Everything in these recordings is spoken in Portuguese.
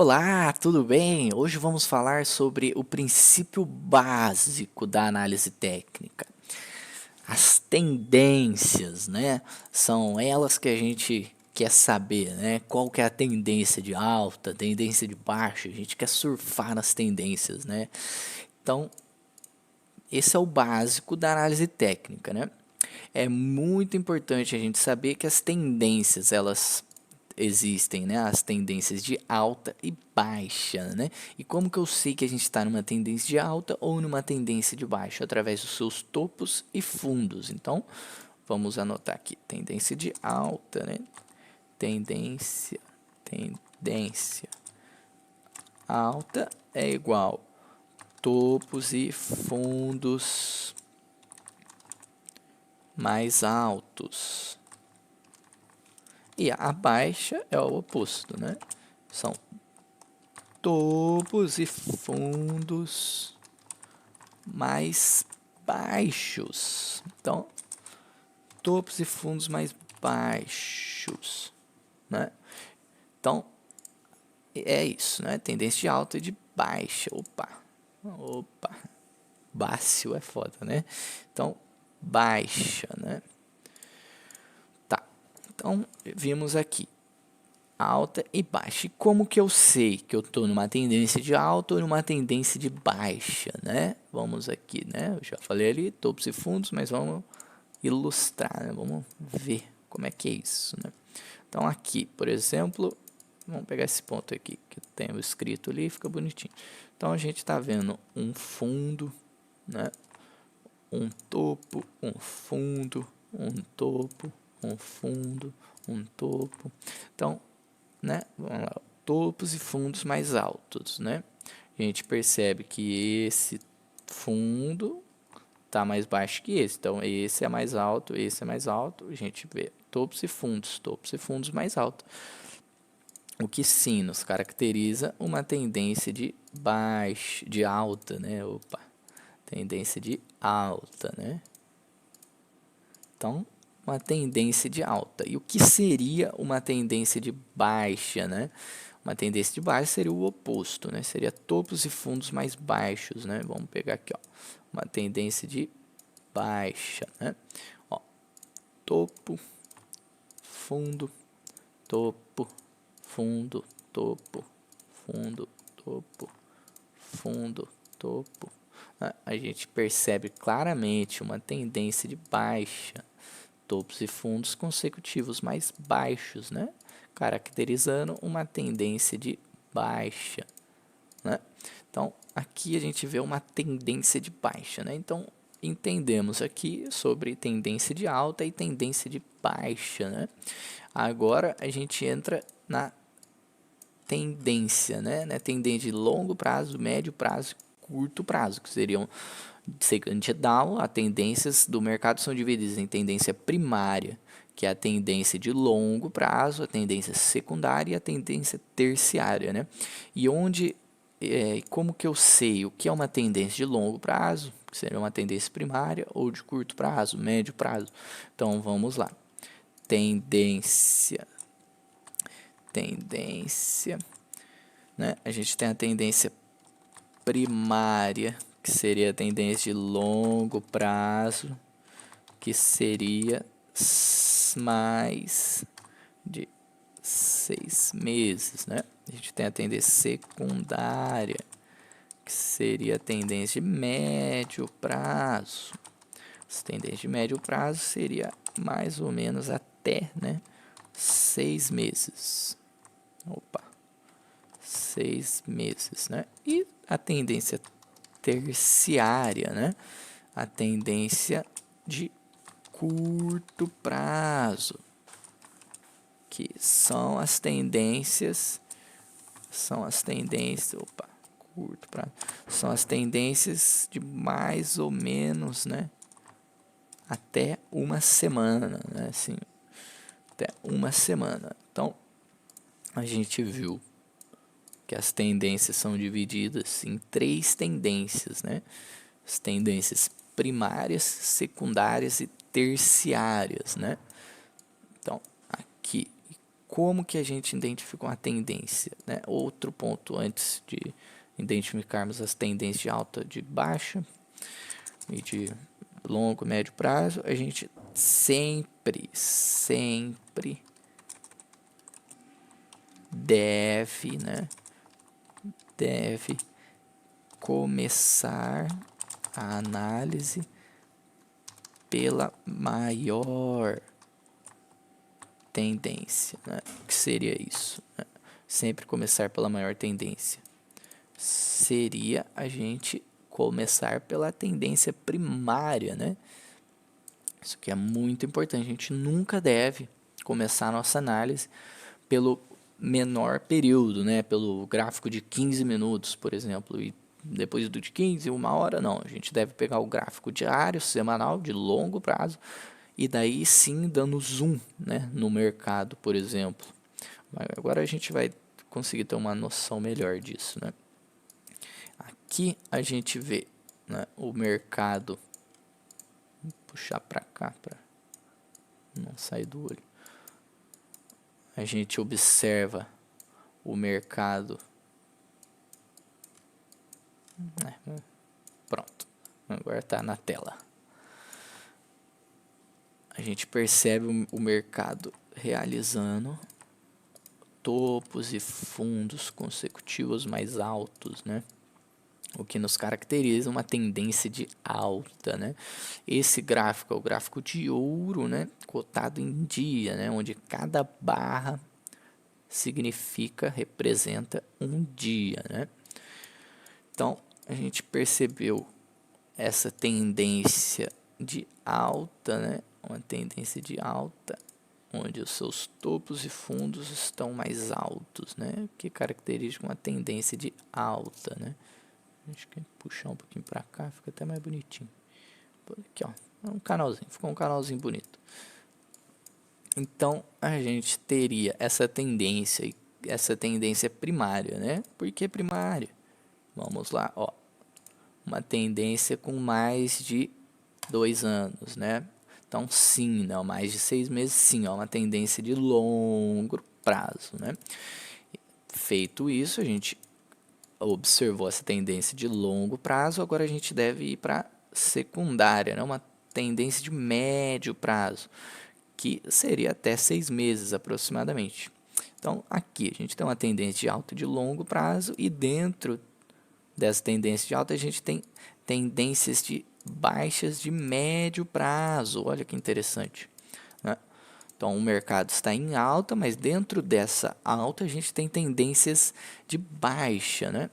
Olá, tudo bem? Hoje vamos falar sobre o princípio básico da análise técnica. As tendências, né? São elas que a gente quer saber, né? Qual que é a tendência de alta, tendência de baixa, a gente quer surfar nas tendências, né? Então, esse é o básico da análise técnica, né? É muito importante a gente saber que as tendências, elas existem, né? As tendências de alta e baixa, né? E como que eu sei que a gente está numa tendência de alta ou numa tendência de baixa? Através dos seus topos e fundos. Então, vamos anotar aqui. Tendência de alta, né? Tendência alta é igual topos e fundos mais altos. E a baixa é o oposto, né? São topos e fundos mais baixos. Então, topos e fundos mais baixos, né? Então, é isso, né? Tendência de alta e de baixa. Opa. Bácio é foda, né? Então, baixa, né? Tá. Então, vimos aqui alta e baixa. E como que eu sei que eu estou numa tendência de alta ou numa tendência de baixa, né? Vamos aqui, né? Eu já falei ali, topos e fundos, mas vamos ilustrar, né? Vamos ver como é que é isso, né? Então aqui, por exemplo, vamos pegar esse ponto aqui que eu tenho escrito ali, fica bonitinho. Então a gente está vendo um fundo, né? Um topo, um fundo, um topo, um fundo, um topo. Então, né? Vamos lá, topos e fundos mais altos, né? A gente percebe que esse fundo está mais baixo que esse, então esse é mais alto, esse é mais alto. A gente vê topos e fundos mais altos. O que sim nos caracteriza uma tendência de baixa, de alta, né? Tendência de alta, né? Então, uma tendência de alta. E o que seria uma tendência de baixa, né? Uma tendência de baixa seria o oposto, né? Seria topos e fundos mais baixos, né? Vamos pegar aqui, ó, uma tendência de baixa, né? Ó, topo, fundo, topo, fundo, topo, fundo, topo, fundo, topo. A gente percebe claramente uma tendência de baixa, topos e fundos consecutivos mais baixos, né? Caracterizando uma tendência de baixa, né? Então, aqui a gente vê uma tendência de baixa, né? Então, entendemos aqui sobre tendência de alta e tendência de baixa, né? Agora a gente entra na tendência, né? Tendência de longo prazo, médio prazo, curto prazo, que seriam seguinte Dow, as tendências do mercado são divididas em tendência primária, que é a tendência de longo prazo, a tendência secundária e a tendência terciária, né? E onde, como que eu sei o que é uma tendência de longo prazo, que seria uma tendência primária, ou de curto prazo, médio prazo? Então, vamos lá. Tendência, né? A gente tem a tendência primária, que seria a tendência de longo prazo, que seria mais de 6 meses, né? A gente tem a tendência secundária, que seria a tendência de médio prazo. Essa tendência de médio prazo seria mais ou menos até, né, 6 meses. 6 meses, né? E a tendência terciária, né? A tendência de curto prazo, que curto prazo, são as tendências de mais ou menos, né, até uma semana, né, assim, até uma semana. Então, a gente viu que as tendências são divididas em 3 tendências, né? As tendências primárias, secundárias e terciárias, né? Então, aqui, como que a gente identifica uma tendência, né? Outro ponto antes de identificarmos as tendências de alta, de baixa e de longo, médio prazo, a gente sempre deve, né? Deve começar a análise pela maior tendência, né? O que seria isso, né? Sempre começar pela maior tendência. Seria a gente começar pela tendência primária, né? Isso que é muito importante. A gente nunca deve começar a nossa análise pelo menor período, né? Pelo gráfico de 15 minutos, por exemplo, e depois do de 15, 1 hora, não. A gente deve pegar o gráfico diário, semanal, de longo prazo, e daí sim dando zoom, né, no mercado, por exemplo. Agora a gente vai conseguir ter uma noção melhor disso, né? Aqui a gente vê, né, o mercado. Vou puxar para cá para não sair do olho. A gente observa o mercado. Pronto, agora está na tela. A gente percebe o mercado realizando topos e fundos consecutivos mais altos, né? O que nos caracteriza uma tendência de alta, né? Esse gráfico é o gráfico de ouro, né? Cotado em dia, né? Onde cada barra representa um dia, né? Então, a gente percebeu essa tendência de alta, né? Uma tendência de alta, onde os seus topos e fundos estão mais altos, né? O que caracteriza uma tendência de alta, né? Acho que puxar um pouquinho para cá, fica até mais bonitinho. Aqui, ó, um canalzinho, ficou um canalzinho bonito. Então, a gente teria essa tendência primária, né? Por que primária? Vamos lá, ó. Uma tendência com mais de 2 anos, né? Então, sim, não, mais de 6 meses, sim, ó, uma tendência de longo prazo, né? Feito isso, a gente observou essa tendência de longo prazo, agora a gente deve ir para secundária, né? Uma tendência de médio prazo, que seria até 6 meses aproximadamente. Então, aqui a gente tem uma tendência de alta e de longo prazo, e dentro dessa tendência de alta a gente tem tendências de baixas de médio prazo. Olha que interessante, né? Então, o mercado está em alta, mas dentro dessa alta a gente tem tendências de baixa, né?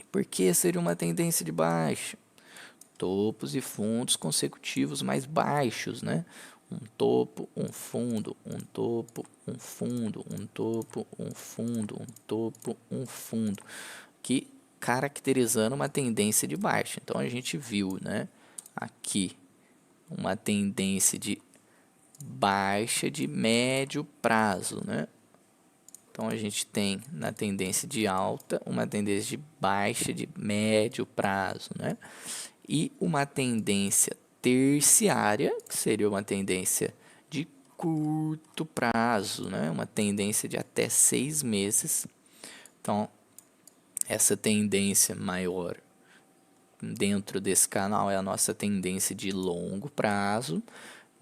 Por que seria uma tendência de baixa? Topos e fundos consecutivos mais baixos, né? Um topo, um fundo, um topo, um fundo, um topo, um fundo, um topo, um fundo, que caracterizando uma tendência de baixa. Então a gente viu, né, aqui uma tendência de baixa de médio prazo, né? Então a gente tem na tendência de alta uma tendência de baixa de médio prazo, né? E uma tendência terciária, que seria uma tendência de curto prazo, né? Uma tendência de até 6 meses. Então, essa tendência maior dentro desse canal é a nossa tendência de longo prazo.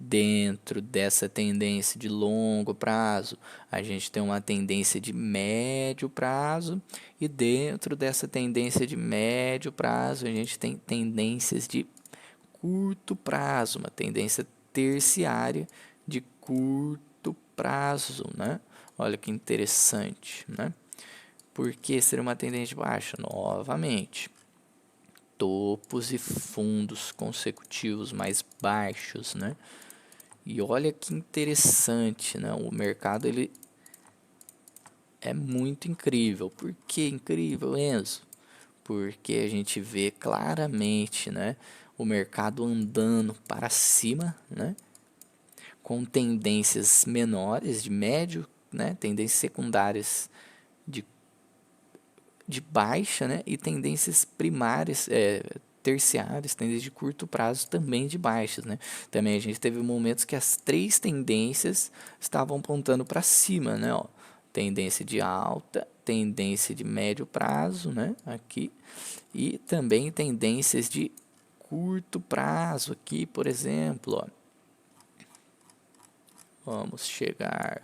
Dentro dessa tendência de longo prazo, a gente tem uma tendência de médio prazo, e dentro dessa tendência de médio prazo, a gente tem tendências de curto prazo, uma tendência terciária de curto prazo, né? Olha que interessante, né? Por que seria uma tendência baixa? Novamente, topos e fundos consecutivos mais baixos, né? E olha que interessante, né? O mercado ele é muito incrível. Por que incrível, Enzo? Porque a gente vê claramente, né, o mercado andando para cima, né, com tendências menores de médio, né, tendências secundárias de baixa, né, e tendências primárias, terciárias, tendências de curto prazo também de baixas, né? Também a gente teve momentos que as três tendências estavam apontando para cima, né? Ó, tendência de alta, tendência de médio prazo, né? Aqui, e também tendências de curto prazo aqui, por exemplo, ó. Vamos chegar,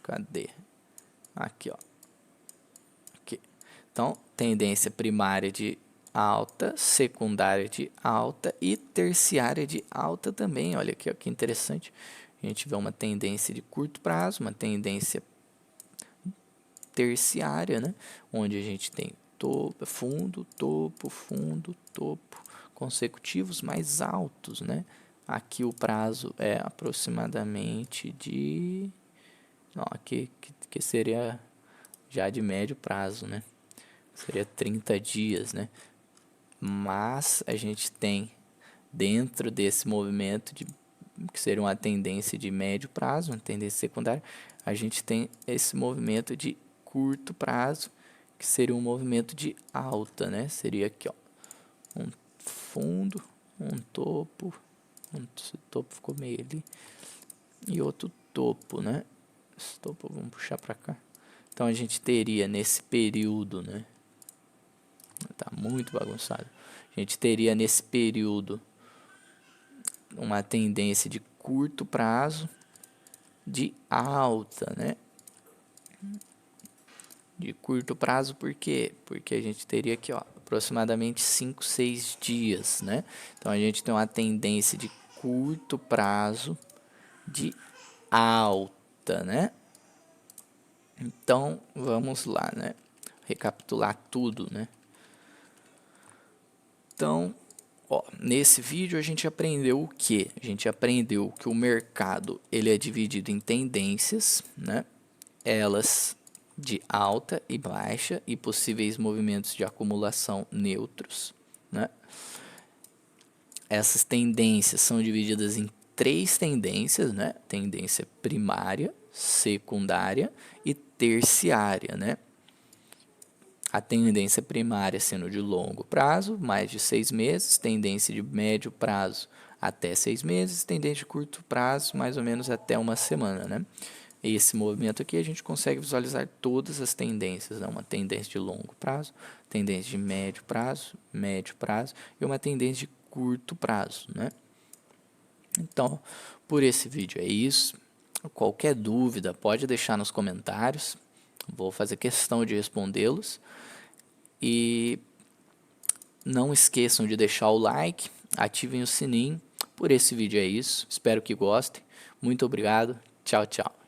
cadê? Aqui, ó. Aqui. Então, tendência primária de alta, secundária de alta e terciária de alta também. Olha aqui, ó, que interessante. A gente vê uma tendência de curto prazo, uma tendência terciária, né? Onde a gente tem topo, fundo, topo, consecutivos mais altos, né? Aqui o prazo é aproximadamente de... Não, aqui que seria já de médio prazo, né? Seria 30 dias, né? Mas a gente tem dentro desse movimento de que seria uma tendência de médio prazo, uma tendência secundária, a gente tem esse movimento de curto prazo, que seria um movimento de alta, né? Seria aqui, ó, um fundo, um topo, esse topo ficou meio ali, e outro topo, né? Esse topo vamos puxar para cá. Então a gente teria nesse período, né? Tá muito bagunçado. A gente teria nesse período uma tendência de curto prazo de alta, né? De curto prazo, por quê? Porque a gente teria aqui, ó, aproximadamente 5, 6 dias, né? Então a gente tem uma tendência de curto prazo de alta, né? Então vamos lá, né? Recapitular tudo, né? Então, ó, nesse vídeo a gente aprendeu o que? A gente aprendeu que o mercado ele é dividido em tendências, né? Elas de alta e baixa e possíveis movimentos de acumulação neutros, né? Essas tendências são divididas em três tendências, né? Tendência primária, secundária e terciária, né? A tendência primária sendo de longo prazo, mais de 6 meses, tendência de médio prazo até 6 meses, tendência de curto prazo, mais ou menos até uma semana, né? Esse movimento aqui a gente consegue visualizar todas as tendências, né? Uma tendência de longo prazo, tendência de médio prazo e uma tendência de curto prazo, né? Então, por esse vídeo é isso. Qualquer dúvida pode deixar nos comentários, vou fazer questão de respondê-los. E não esqueçam de deixar o like, ativem o sininho. Por esse vídeo é isso, espero que gostem. Muito obrigado, tchau, tchau.